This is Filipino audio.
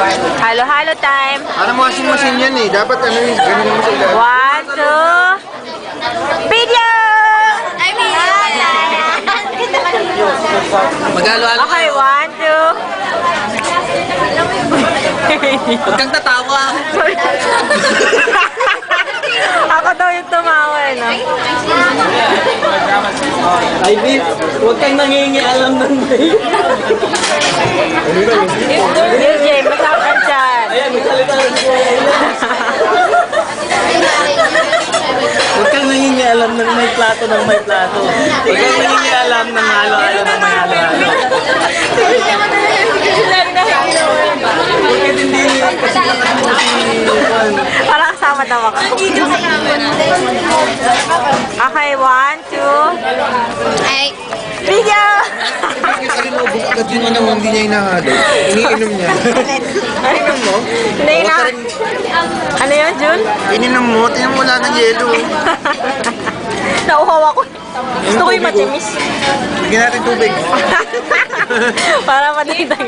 Halo-halo time. Parang washing machine yan eh. Dapat ano yung ganun mo sa ilalim. 1, 2, video! Magalo-halo. Okay, 1, 2. Huwag kang tatawa. Ako daw yung tumawa, eh, no? Ay, Viv, huwag kang nangingialam ng babe. DJ, masarap ang chan. Ayan, may salita rin siya. Huwag kang nangingialam ng may plato ng may plato. Huwag kang nangingialam ng halo-halo ng may halo-halo. Bakit hindi kasi Parang kasama daw ako. Okay, 1, 2. Video! Kasi naubos agad yung ano, hindi niya inahalo. Iniinom niya. Ininom mo? Hindi na. Ano yun, Jun? Ininom mo? Tingnan mo wala ng yelo. Nauhaw ako. Gusto ko yung matimis. Bigyan natin tubig. Para matintay.